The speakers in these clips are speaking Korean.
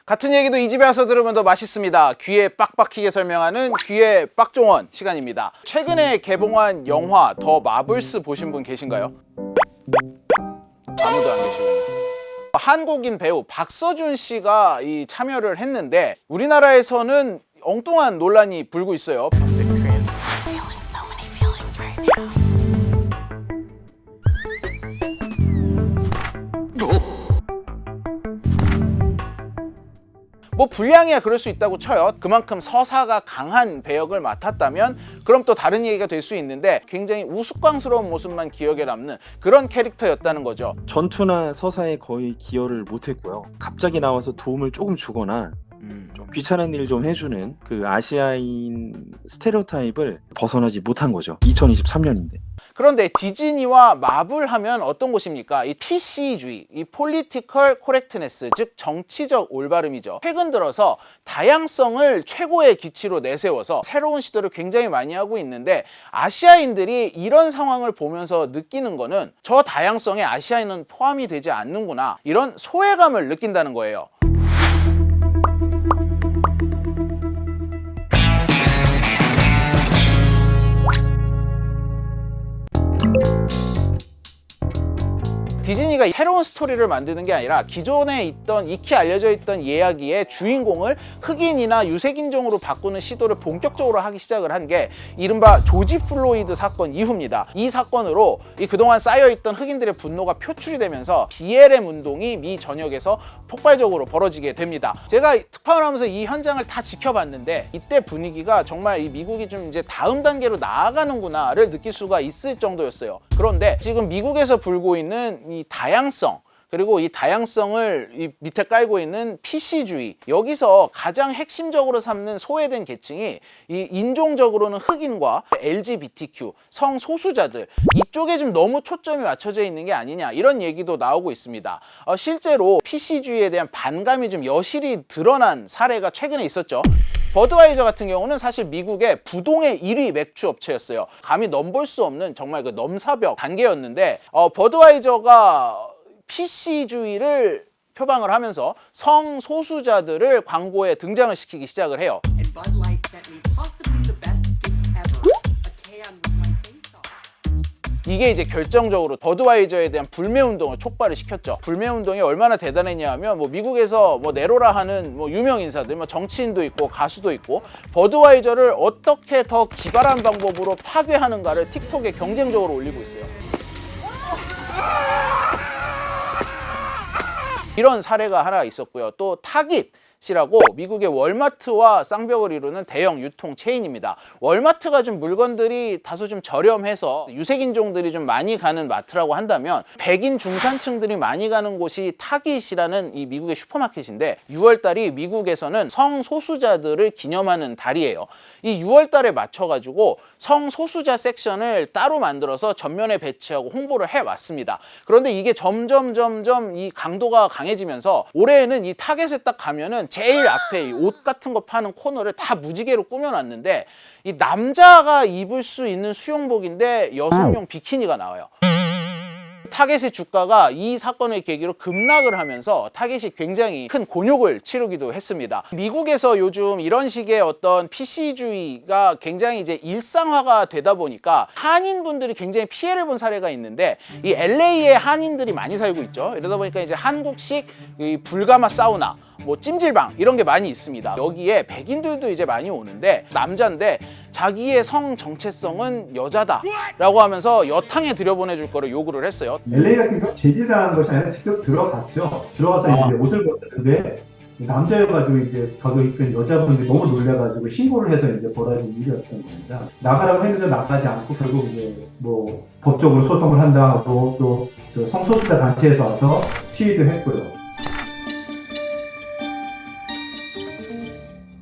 같은 얘기도 이 집에 와서 들으면 더 맛있습니다. 귀에 빡빡히게 설명하는 귀의 빡종원 시간입니다. 최근에 개봉한 영화 더 마블스 보신 분 계신가요? 아무도 안 계시군요. 한국인 배우 박서준 씨가 참여를 했는데 우리나라에서는 엉뚱한 논란이 불고 있어요. 뭐 불량이야 그럴 수 있다고 쳐요. 그만큼 서사가 강한 배역을 맡았다면 그럼 또 다른 얘기가 될 수 있는데 굉장히 우스꽝스러운 모습만 기억에 남는 그런 캐릭터였다는 거죠. 전투나 서사에 거의 기여를 못했고요. 갑자기 나와서 도움을 조금 주거나 좀 귀찮은 일 좀 해주는 그 아시아인 스테레오타입을 벗어나지 못한 거죠. 2023년인데. 그런데 디즈니와 마블 하면 어떤 곳입니까? 이 PC주의, 이 Political Correctness, 즉 정치적 올바름이죠. 최근 들어서 다양성을 최고의 기치로 내세워서 새로운 시도를 굉장히 많이 하고 있는데 아시아인들이 이런 상황을 보면서 느끼는 거는 저 다양성에 아시아인은 포함이 되지 않는구나, 이런 소외감을 느낀다는 거예요. 디즈니가 새로운 스토리를 만드는 게 아니라 기존에 있던 익히 알려져 있던 이야기의 주인공을 흑인이나 유색인종으로 바꾸는 시도를 본격적으로 하기 시작을 한 게 이른바 조지 플로이드 사건 이후입니다. 이 사건으로 그동안 쌓여있던 흑인들의 분노가 표출이 되면서 BLM 운동이 미 전역에서 폭발적으로 벌어지게 됩니다. 제가 특파원을 하면서 이 현장을 다 지켜봤는데 이때 분위기가 정말 이 미국이 좀 이제 다음 단계로 나아가는구나를 느낄 수가 있을 정도였어요. 그런데 지금 미국에서 불고 있는 이 다양성, 그리고 이 다양성을 이 밑에 깔고 있는 PC주의, 여기서 가장 핵심적으로 삼는 소외된 계층이 이 인종적으로는 흑인과 LGBTQ, 성소수자들, 이쪽에 좀 너무 초점이 맞춰져 있는 게 아니냐, 이런 얘기도 나오고 있습니다. 실제로 PC주의에 대한 반감이 좀 여실히 드러난 사례가 최근에 있었죠. 버드와이저 같은 경우는 사실 미국의 부동의 1위 맥주 업체였어요. 감히 넘볼 수 없는 정말 그 넘사벽 단계였는데 버드와이저가 PC주의를 표방을 하면서 성소수자들을 광고에 등장을 시키기 시작을 해요. 이게 이제 결정적으로 버드와이저에 대한 불매운동을 촉발을 시켰죠. 불매운동이 얼마나 대단했냐 하면 미국에서 네로라 하는 유명 인사들, 정치인도 있고 가수도 있고 버드와이저를 어떻게 더 기발한 방법으로 파괴하는가를 틱톡에 경쟁적으로 올리고 있어요. 이런 사례가 하나 있었고요. 또 타깃이라고 미국의 월마트와 쌍벽을 이루는 대형 유통 체인입니다. 월마트가 좀 물건들이 다소 좀 저렴해서 유색인종들이 좀 많이 가는 마트라고 한다면 백인 중산층들이 많이 가는 곳이 타깃이라는 이 미국의 슈퍼마켓인데 6월달이 미국에서는 성소수자들을 기념하는 달이에요. 이 6월달에 맞춰가지고 성소수자 섹션을 따로 만들어서 전면에 배치하고 홍보를 해왔습니다. 그런데 이게 점점 이 강도가 강해지면서 올해에는 이 타겟에 딱 가면은 제일 앞에 이 옷 같은 거 파는 코너를 다 무지개로 꾸며놨는데 이 남자가 입을 수 있는 수영복인데 여성용 비키니가 나와요. 타겟의 주가가 이 사건을 계기로 급락을 하면서 타겟이 굉장히 큰 곤욕을 치르기도 했습니다. 미국에서 요즘 이런 식의 어떤 PC주의가 굉장히 이제 일상화가 되다 보니까 한인분들이 굉장히 피해를 본 사례가 있는데 이 LA에 한인들이 많이 살고 있죠. 이러다 보니까 이제 한국식 이 불가마 사우나, 찜질방 이런 게 많이 있습니다. 여기에 백인들도 이제 많이 오는데 남자인데 자기의 성 정체성은 여자다 라고 하면서 여탕에 들여보내줄 거를 요구를 했어요. LA 같은 경우 제지당한 것이 아니라 직접 들어갔죠. 들어가서 이제 옷을 벗었는데 남자여가지고 이제 저도 있던 여자분들이 너무 놀래가지고 신고를 해서 이제 벌어진 일이었던 겁니다. 나가라고 했는데 나가지 않고 결국 이제 법적으로 소송을 한다고 또 성소수자 단체에서 와서 시위도 했고요.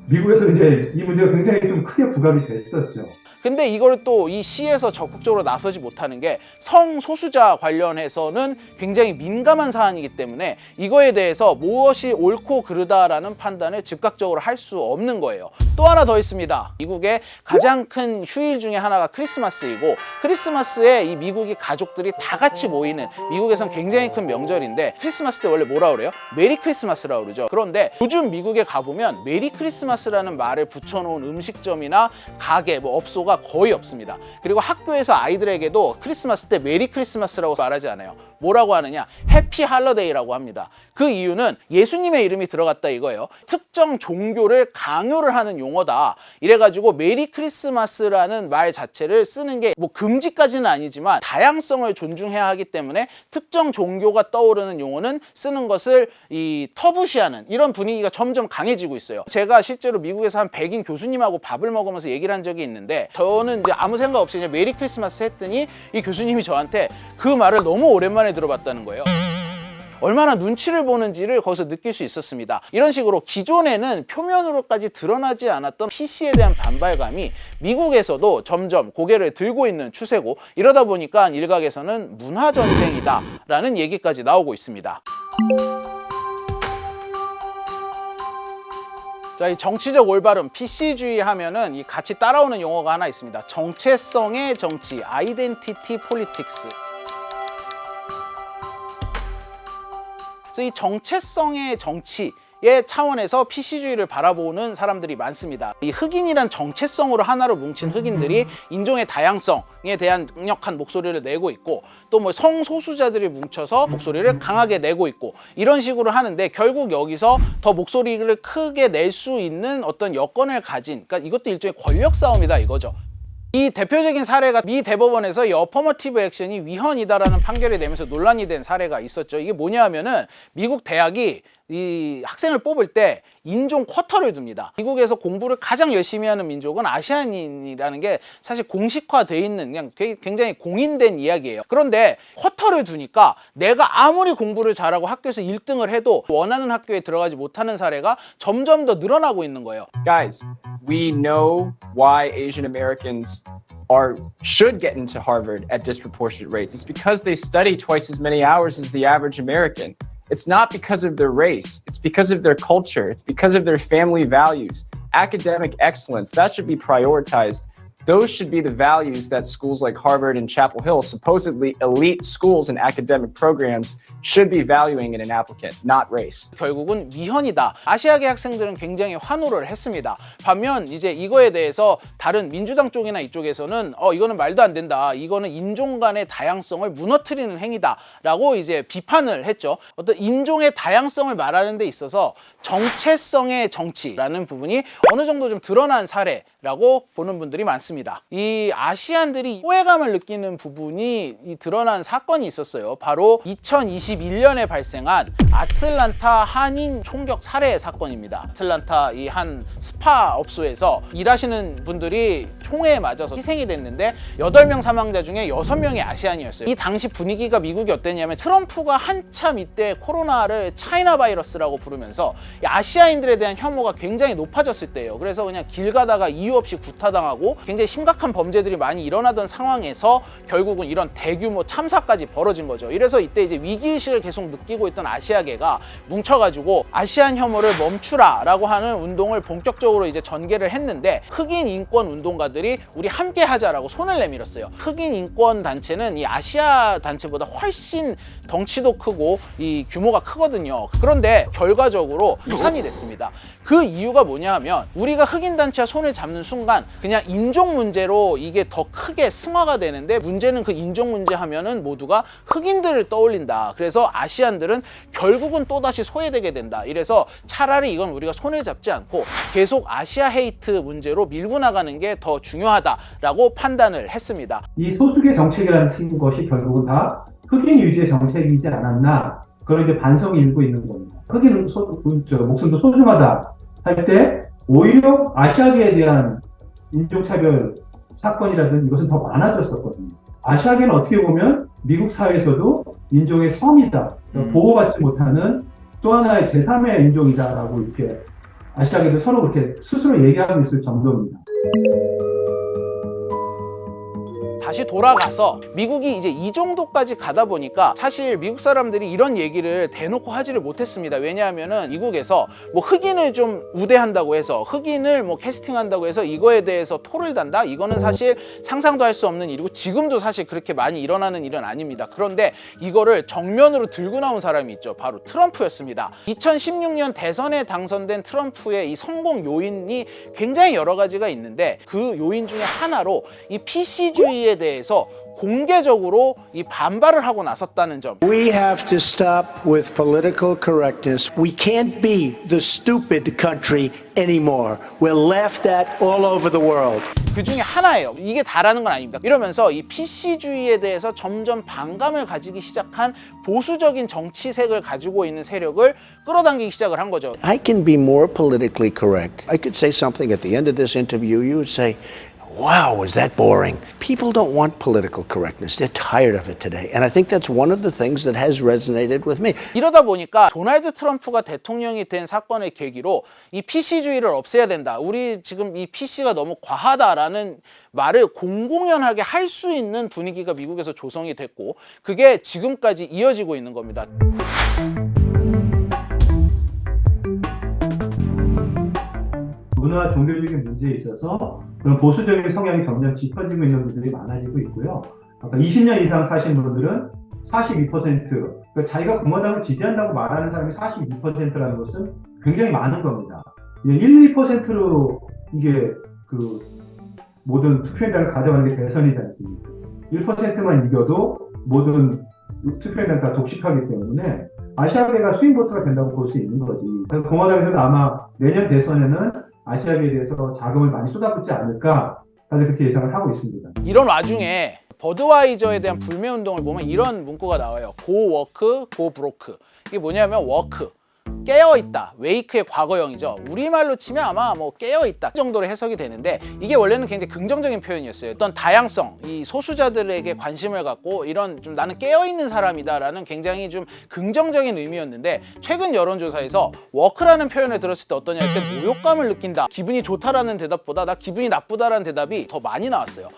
미국에서 이제 이 문제가 굉장히 좀 크게 부각이 됐었죠. 근데 이걸 또 이 시에서 적극적으로 나서지 못하는 게 성소수자 관련해서는 굉장히 민감한 사안이기 때문에 이거에 대해서 무엇이 옳고 그르다라는 판단을 즉각적으로 할 수 없는 거예요. 또 하나 더 있습니다. 미국의 가장 큰 휴일 중에 하나가 크리스마스이고, 크리스마스에 이 미국이 가족들이 다 같이 모이는, 미국에선 굉장히 큰 명절인데, 크리스마스 때 원래 뭐라 그래요? 메리 크리스마스라고 그러죠. 그런데 요즘 미국에 가보면 메리 크리스마스라는 말을 붙여놓은 음식점이나 가게, 뭐 업소가 거의 없습니다. 그리고 학교에서 아이들에게도 크리스마스 때 메리 크리스마스라고 말하지 않아요. 뭐라고 하느냐? 해피 할러데이라고 합니다. 그 이유는 예수님의 이름이 들어갔다 이거예요. 특정 종교를 강요를 하는 용어다. 이래가지고 메리 크리스마스라는 말 자체를 쓰는 게 뭐 금지까지는 아니지만 다양성을 존중해야 하기 때문에 특정 종교가 떠오르는 용어는 쓰는 것을 터부시하는 이런 분위기가 점점 강해지고 있어요. 제가 실제로 미국에서 한 백인 교수님하고 밥을 먹으면서 얘기를 한 적이 있는데, 저는 이제 아무 생각 없이 그냥 메리 크리스마스 했더니 이 교수님이 저한테 그 말을 너무 오랜만에 들어봤다는 거예요. 얼마나 눈치를 보는지를 거기서 느낄 수 있었습니다. 이런 식으로 기존에는 표면으로까지 드러나지 않았던 PC에 대한 반발감이 미국에서도 점점 고개를 들고 있는 추세고, 이러다 보니까 일각에서는 문화전쟁이다 라는 얘기까지 나오고 있습니다. 자, 이 정치적 올바름, PC주의 하면은 이 같이 따라오는 용어가 하나 있습니다. 정체성의 정치, 아이덴티티 폴리틱스. 그래서 이 정체성의 정치의 차원에서 PC주의를 바라보는 사람들이 많습니다. 이 흑인이란 정체성으로 하나로 뭉친 흑인들이 인종의 다양성에 대한 강력한 목소리를 내고 있고, 또 뭐 성소수자들이 뭉쳐서 목소리를 강하게 내고 있고, 이런 식으로 하는데, 결국 여기서 더 목소리를 크게 낼 수 있는 어떤 여건을 가진, 그러니까 이것도 일종의 권력 싸움이다 이거죠. 이 대표적인 사례가 미 대법원에서 이 어퍼머티브 액션이 위헌이다라는 판결이 내면서 논란이 된 사례가 있었죠. 이게 뭐냐 하면은 미국 대학이 이 학생을 뽑을 때 인종 쿼터를 둡니다. 미국에서 공부를 가장 열심히 하는 민족은 아시아인이라는 게 사실 공식화돼 있는, 그냥 굉장히 공인된 이야기예요. 그런데 쿼터를 두니까 내가 아무리 공부를 잘하고 학교에서 1등을 해도 원하는 학교에 들어가지 못하는 사례가 점점 더 늘어나고 있는 거예요. Guys, we know why Asian Americans should get into Harvard at disproportionate rates. It's because they study twice as many hours as the average American. It's not because of their race. It's because of their culture. It's because of their family values. Academic excellence, that should be prioritized. Those should be the values that schools like Harvard and Chapel Hill, supposedly elite schools and academic programs, should be valuing in an applicant, not race. 결국은 위헌이다. 아시아계 학생들은 굉장히 환호를 했습니다. 반면 이제 이거에 대해서 다른 민주당 쪽이나 이쪽에서는 이거는 말도 안 된다. 이거는 인종 간의 다양성을 무너뜨리는 행위다라고 이제 비판을 했죠. 어떤 인종의 다양성을 말하는 데 있어서 정체성의 정치라는 부분이 어느 정도 좀 드러난 사례라고 보는 분들이 많습니다. 이 아시안들이 소외감을 느끼는 부분이 드러난 사건이 있었어요. 바로 2021년에 발생한 아틀란타 한인 총격 살해 사건입니다. 아틀란타 이 한 스파 업소에서 일하시는 분들이 총에 맞아서 희생이 됐는데 8명 사망자 중에 6명이 아시안이었어요. 이 당시 분위기가 미국이 어땠냐면, 트럼프가 한참 이때 코로나를 차이나 바이러스라고 부르면서 아시아인들에 대한 혐오가 굉장히 높아졌을 때예요. 그래서 그냥 길 가다가 이유 없이 구타당하고 굉장히 심각한 범죄들이 많이 일어나던 상황에서 결국은 이런 대규모 참사까지 벌어진 거죠. 이래서 이때 이제 위기의식을 계속 느끼고 있던 아시아계가 뭉쳐가지고 아시안 혐오를 멈추라라고 하는 운동을 본격적으로 이제 전개를 했는데, 흑인 인권 운동가들이 우리 함께 하자라고 손을 내밀었어요. 흑인 인권 단체는 이 아시아 단체보다 훨씬 덩치도 크고 이 규모가 크거든요. 그런데 결과적으로 무산이 됐습니다. 그 이유가 뭐냐 하면, 우리가 흑인 단체와 손을 잡는 순간 그냥 인종 문제로 이게 더 크게 승화가 되는데, 문제는 그 인종 문제 하면은 모두가 흑인들을 떠올린다. 그래서 아시안들은 결국은 또다시 소외되게 된다. 이래서 차라리 이건 우리가 손을 잡지 않고 계속 아시아 헤이트 문제로 밀고 나가는 게 더 중요하다라고 판단을 했습니다. 이 소수계 정책이라는 것이 결국은 다 흑인 위주의 정책이지 않았나, 그런 이제 반성이 일고 있는 겁니다. 흑인 목숨도 소중하다 할 때 오히려 아시아계에 대한 인종차별 사건이라든지 이것은 더 많아졌었거든요. 아시아계는 어떻게 보면 미국 사회에서도 인종의 섬이다, 보호받지 못하는 또 하나의 제3의 인종이다라고 이렇게 아시아계들 서로 그렇게 스스로 얘기하고 있을 정도입니다. 다시 돌아가서 미국이 이제 이 정도까지 가다 보니까 사실 미국 사람들이 이런 얘기를 대놓고 하지를 못했습니다. 왜냐하면은 미국에서 뭐 흑인을 좀 우대한다고 해서 흑인을 뭐 캐스팅한다고 해서 이거에 대해서 토를 단다? 이거는 사실 상상도 할 수 없는 일이고 지금도 사실 그렇게 많이 일어나는 일은 아닙니다. 그런데 이거를 정면으로 들고 나온 사람이 있죠. 바로 트럼프였습니다. 2016년 대선에 당선된 트럼프의 이 성공 요인이 굉장히 여러 가지가 있는데 그 요인 중에 하나로 이 PC주의에 대해서 공개적으로 이 반발을 하고 나섰다는 점. We have to stop with political correctness. We can't be the stupid country anymore. We're laughed at all over the world. 그 중에 하나예요. 이게 다라는 건 아닙니다. 이러면서 이 PC주의에 대해서 점점 반감을 가지기 시작한 보수적인 정치색을 가지고 있는 세력을 끌어당기기 시작을 한 거죠. I can be more politically correct. I could say something at the end of this interview. You would say, wow, was that boring? People don't want political correctness. They're tired of it today. And I think that's one of the things that has resonated with me. 이러다 보니까 도널드 트럼프가 대통령이 된 사건을 계기로 이 PC주의를 없애야 된다. 우리 지금 이 PC가 너무 과하다라는 말을 공공연하게 할 수 있는 분위기가 미국에서 조성이 됐고 그게 지금까지 이어지고 있는 겁니다. 문화 종교적인 문제에 있어서 그런 보수적인 성향이 점점 짙어지고 있는 분들이 많아지고 있고요. 아까 20년 이상 사신 분들은 42%, 그러니까 자기가 공화당을 지지한다고 말하는 사람이 42%라는 것은 굉장히 많은 겁니다. 1, 2%로 이게 그 모든 투표인단을 가져가는 게 대선이지 않습니까? 1%만 이겨도 모든 투표인단을 다 독식하기 때문에 아시아계가 스윙보트가 된다고 볼 수 있는 거지. 그래서 공화당에서는 아마 내년 대선에는 아시아계에 대해서 자금을 많이 쏟아붓지 않을까 다들 그렇게 예상을 하고 있습니다. 이런 와중에 버드와이저에 대한 불매운동을 보면 이런 문구가 나와요. Go work, go broke. 이게 뭐냐면 work, 깨어있다. 웨이크의 과거형이죠. 우리말로 치면 아마 뭐 깨어있다 정도로 해석이 되는데 이게 원래는 굉장히 긍정적인 표현이었어요. 어떤 다양성, 이 소수자들에게 관심을 갖고 이런 좀 나는 깨어있는 사람이다라는 굉장히 좀 긍정적인 의미였는데 최근 여론조사에서 워크라는 표현을 들었을 때 어떠냐 할 때 모욕감을 느낀다. 기분이 좋다라는 대답보다 나 기분이 나쁘다라는 대답이 더 많이 나왔어요.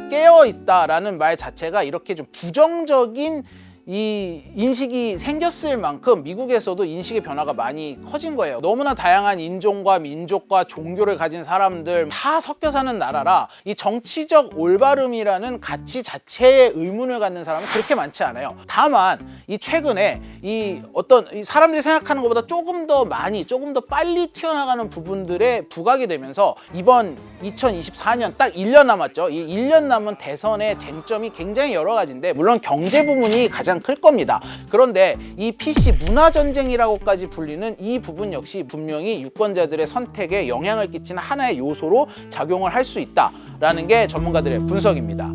깨어있다라는 말 자체가 이렇게 좀 부정적인 이 인식이 생겼을 만큼 미국에서도 인식의 변화가 많이 커진 거예요. 너무나 다양한 인종과 민족과 종교를 가진 사람들 다 섞여 사는 나라라 이 정치적 올바름이라는 가치 자체에 의문을 갖는 사람은 그렇게 많지 않아요. 다만 이 최근에 이 어떤 이 사람들이 생각하는 것보다 조금 더 많이 조금 더 빨리 튀어나가는 부분들에 부각이 되면서 이번 2024년 딱 1년 남았죠. 이 1년 남은 대선의 쟁점이 굉장히 여러 가지인데 물론 경제 부분이 가장 클 겁니다. 그런데 이 PC 문화전쟁이라고까지 불리는 이 부분 역시 분명히 유권자들의 선택에 영향을 끼치는 하나의 요소로 작용을 할 수 있다라는 게 전문가들의 분석입니다.